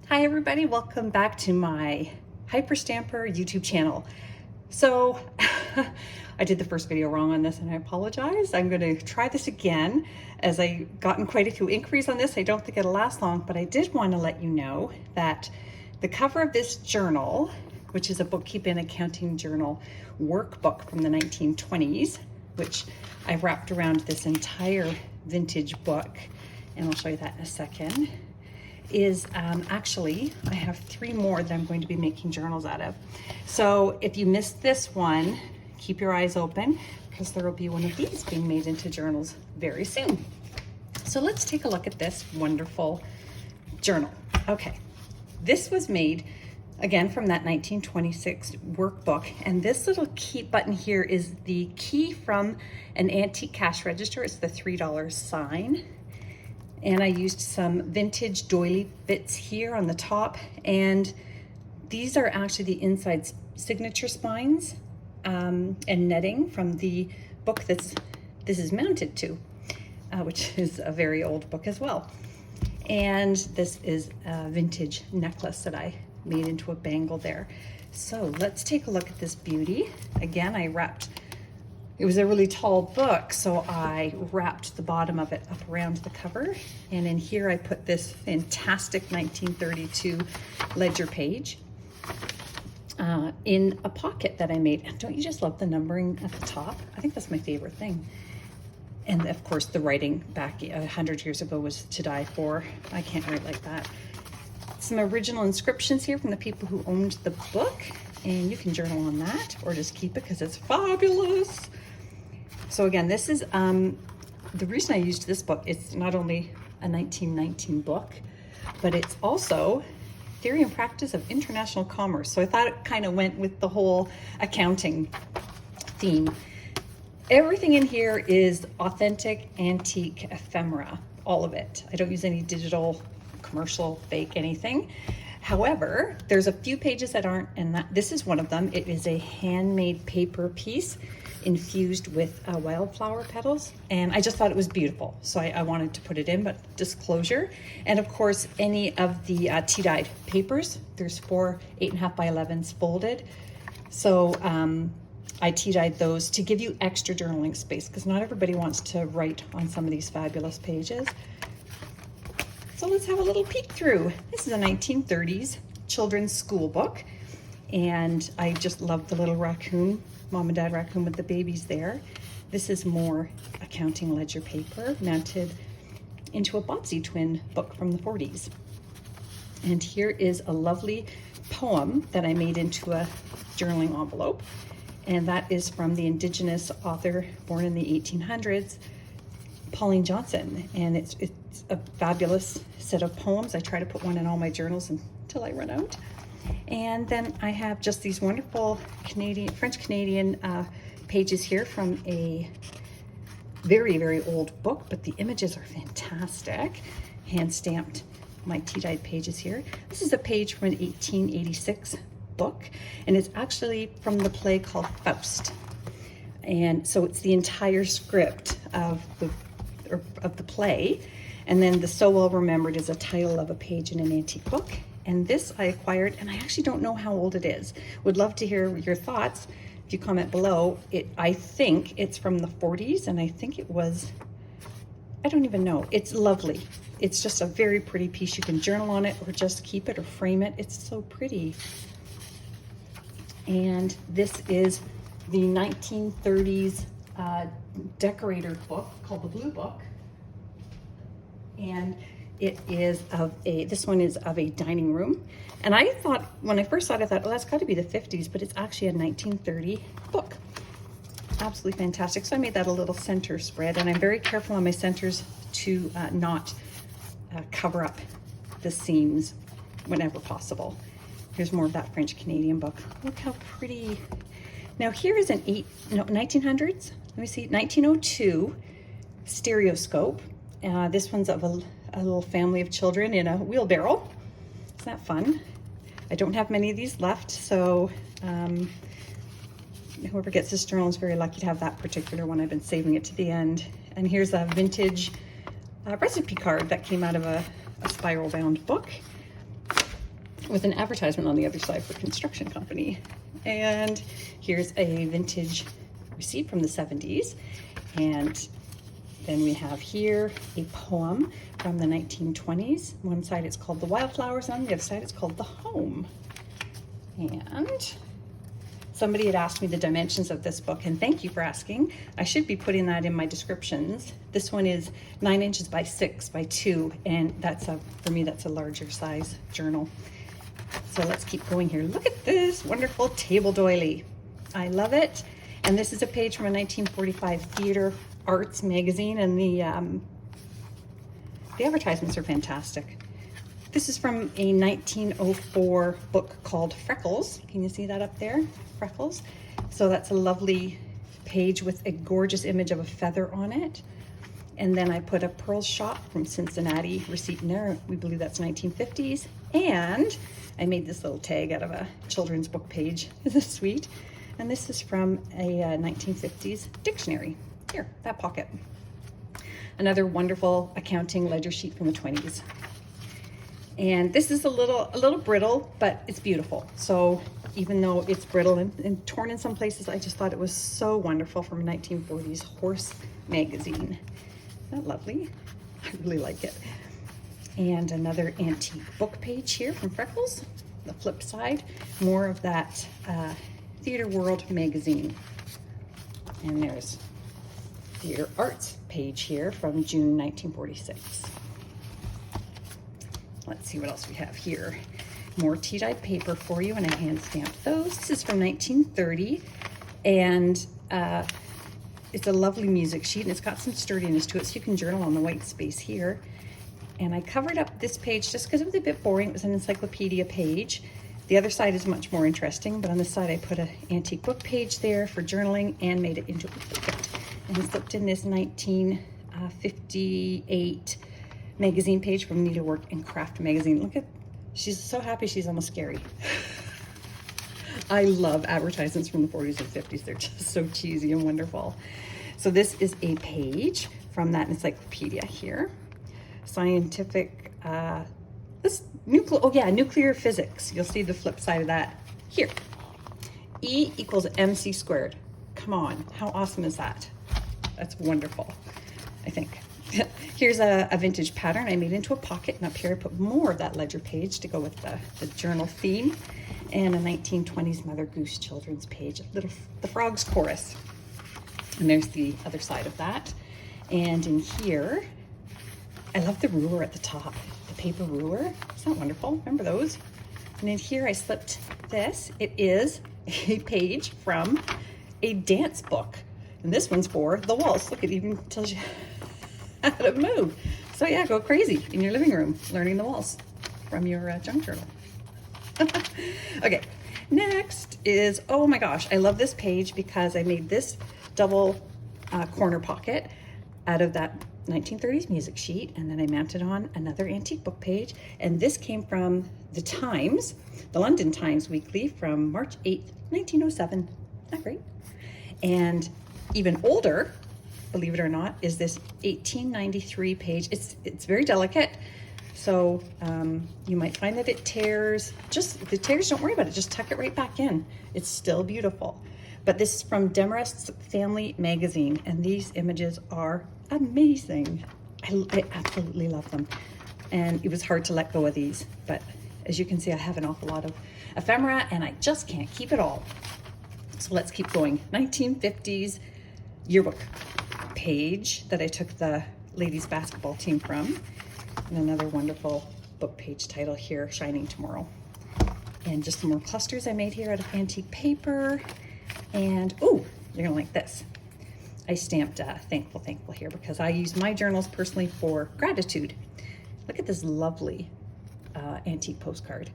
Hi everybody, welcome back to my Hyperstamper YouTube channel. So I did the first video wrong on this and I apologize. I'm going to try this again as I gotten quite a few inquiries on this. I don't think it'll last long, but I did want to let you know that the cover of this journal, which is a bookkeeping and accounting journal workbook from the 1920s, which I wrapped around this entire vintage book, and I'll show you that in a second, is actually, I have 3 more that I'm going to be making journals out of. So if you missed this one, keep your eyes open because there will be one of these being made into journals very soon. So let's take a look at this wonderful journal. Okay, this was made again from that 1926 workbook, and this little key button here is the key from an antique cash register. It's the $3 sign. And I used some vintage doily bits here on the top, and these are actually the inside signature spines and netting from the book this is mounted to, which is a very old book as well. And this is a vintage necklace that I made into a bangle there. So let's take a look at this beauty. Again, it was a really tall book, so I wrapped the bottom of it up around the cover. And in here I put this fantastic 1932 ledger page in a pocket that I made. And don't you just love the numbering at the top? I think that's my favorite thing. And of course the writing back 100 years ago was to die for. I can't write like that. Some original inscriptions here from the people who owned the book, and you can journal on that or just keep it because it's fabulous. So again, this is the reason I used this book. It's not only a 1919 book, but it's also Theory and Practice of International Commerce. So I thought it kind of went with the whole accounting theme. Everything in here is authentic, antique ephemera, all of it. I don't use any digital, commercial, fake, anything. However, there's a few pages that aren't, and this is one of them. It is a handmade paper piece infused with wildflower petals, and I just thought it was beautiful, so I wanted to put it in. But disclosure, and of course any of the tea-dyed papers, there's 4 8.5 by 11s folded, so I tea-dyed those to give you extra journaling space because not everybody wants to write on some of these fabulous pages. So let's have a little peek through. This is a 1930s children's school book, and I just love the little raccoon, mom and dad raccoon with the babies there. This is more accounting ledger paper mounted into a Bobbsey twin book from the 40s. And here is a lovely poem that I made into a journaling envelope, and that is from the Indigenous author born in the 1800s, Pauline Johnson, and it's a fabulous set of poems. I try to put one in all my journals until I run out. And then I have just these wonderful French-Canadian pages here from a very, very old book, but the images are fantastic. Hand-stamped my tea-dyed pages here. This is a page from an 1886 book, and it's actually from the play called Faust. And so it's the entire script of the play, and then the So Well Remembered is a title of a page in an antique book. And this I acquired, and I actually don't know how old it is. Would love to hear your thoughts if you comment below. I think it's from the 40s, and I think it was, I don't even know. It's lovely. It's just a very pretty piece. You can journal on it or just keep it or frame it. It's so pretty. And this is the 1930s decorator book called the Blue Book, and it is this one is of a dining room. And I thought, when I first saw it, I thought, oh, that's got to be the 50s, but it's actually a 1930 book. Absolutely fantastic. So I made that a little center spread, and I'm very careful on my centers to not cover up the seams whenever possible. Here's more of that French-Canadian book. Look how pretty. Now here is an 1900s, let me see, 1902 stereoscope. This one's of a little family of children in a wheelbarrow. Isn't that fun? I don't have many of these left, so whoever gets this journal is very lucky to have that particular one. I've been saving it to the end. And here's a vintage recipe card that came out of a spiral bound book. with an advertisement on the other side for a construction company. And here's a vintage receipt from the 70s. And then we have here a poem from the 1920s. One side it's called The Wildflowers, and on the other side it's called The Home. And somebody had asked me the dimensions of this book, and thank you for asking. I should be putting that in my descriptions. This one is 9 inches by 6 by 2, and for me, that's a larger size journal. So let's keep going here. Look at this wonderful table doily. I love it. And this is a page from a 1945 theater arts magazine, and the advertisements are fantastic. This is from a 1904 book called Freckles. Can you see that up there? Freckles. So that's a lovely page with a gorgeous image of a feather on it. And then I put a Pearl Shop from Cincinnati receipt in there. We believe that's 1950s. And I made this little tag out of a children's book page. Isn't this sweet? And this is from a 1950s dictionary. Here, that pocket. Another wonderful accounting ledger sheet from the 20s. And this is a little brittle, but it's beautiful. So even though it's brittle and torn in some places, I just thought it was so wonderful from a 1940s horse magazine. Isn't that lovely? I really like it. And another antique book page here from Freckles. The flip side, more of that Theater World magazine. And there's Theater Arts page here from June 1946. Let's see what else we have here. More tea-dyed paper for you, and I hand stamped those. This is from 1930, and it's a lovely music sheet, and it's got some sturdiness to it, so you can journal on the white space here. And I covered up this page just because it was a bit boring. It was an encyclopedia page. The other side is much more interesting, but on this side I put an antique book page there for journaling and made it into a booklet. And I slipped in this 1958 magazine page from Needlework and Craft magazine. Look at, she's so happy she's almost scary. I love advertisements from the 40s and 50s. They're just so cheesy and wonderful. So this is a page from that encyclopedia here. Scientific, nuclear physics. You'll see the flip side of that here. E equals mc squared. Come on, how awesome is that? That's wonderful, I think. Here's a vintage pattern I made into a pocket, and up here I put more of that ledger page to go with the journal theme, and a 1920s Mother Goose children's page, the Frogs Chorus. And there's the other side of that. And in here, I love the ruler at the top, the paper ruler. Isn't that wonderful? Remember those? And in here I slipped this. It is a page from a dance book. And this one's for the waltz. Look, it even tells you how to move. So yeah, go crazy in your living room learning the waltz from your junk journal. Okay, next is, oh my gosh, I love this page because I made this double corner pocket out of that 1930s music sheet, and then I mounted on another antique book page, and this came from the Times, the London Times Weekly from March 8th, 1907. Isn't that great? And even older, believe it or not, is this 1893 page. It's very delicate, so you might find that it tears. Just the tears, don't worry about it, just tuck it right back in. It's still beautiful. But this is from Demarest's Family Magazine, and these images are amazing. I absolutely love them. And it was hard to let go of these, but as you can see, I have an awful lot of ephemera, and I just can't keep it all. So let's keep going. 1950s yearbook page that I took the ladies basketball team from, and another wonderful book page title here, Shining Tomorrow. And just some more clusters I made here out of antique paper. And oh, you're gonna like this. I stamped thankful here because I use my journals personally for gratitude. Look at this lovely antique postcard,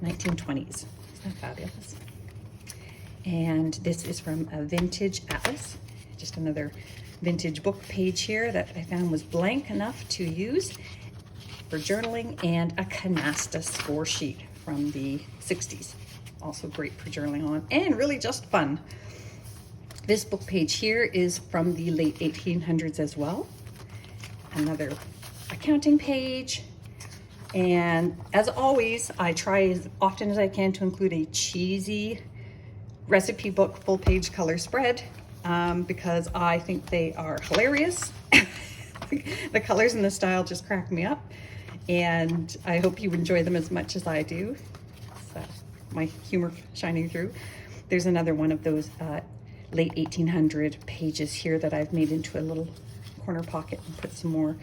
1920s. Isn't that fabulous? And this is from a vintage atlas, just another vintage book page here that I found was blank enough to use for journaling, and a canasta score sheet from the 60s. Also great for journaling on, and really just fun. This book page here is from the late 1800s as well. Another accounting page, And as always, I try as often as I can to include a cheesy recipe book full page color spread because I think they are hilarious. The colors and the style just crack me up, and I hope you enjoy them as much as I do. So my humor shining through. There's another one of those late 1800 pages here that I've made into a little corner pocket and put some more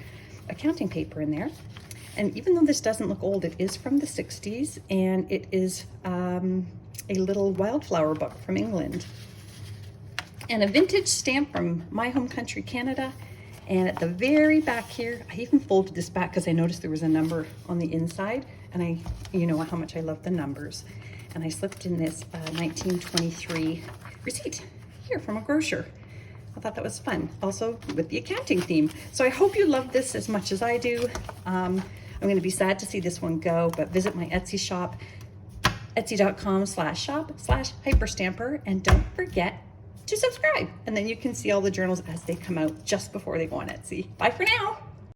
accounting paper in there. And even though this doesn't look old, it is from the 60s, and it is a little wildflower book from England. And a vintage stamp from my home country, Canada. And at the very back here, I even folded this back because I noticed there was a number on the inside, and you know how much I love the numbers. And I slipped in this 1923 receipt here from a grocer. I thought that was fun, also with the accounting theme. So I hope you love this as much as I do. I'm going to be sad to see this one go, but visit my Etsy shop, etsy.com/shop/hyperstamper, and don't forget to subscribe, and then you can see all the journals as they come out just before they go on Etsy. Bye for now.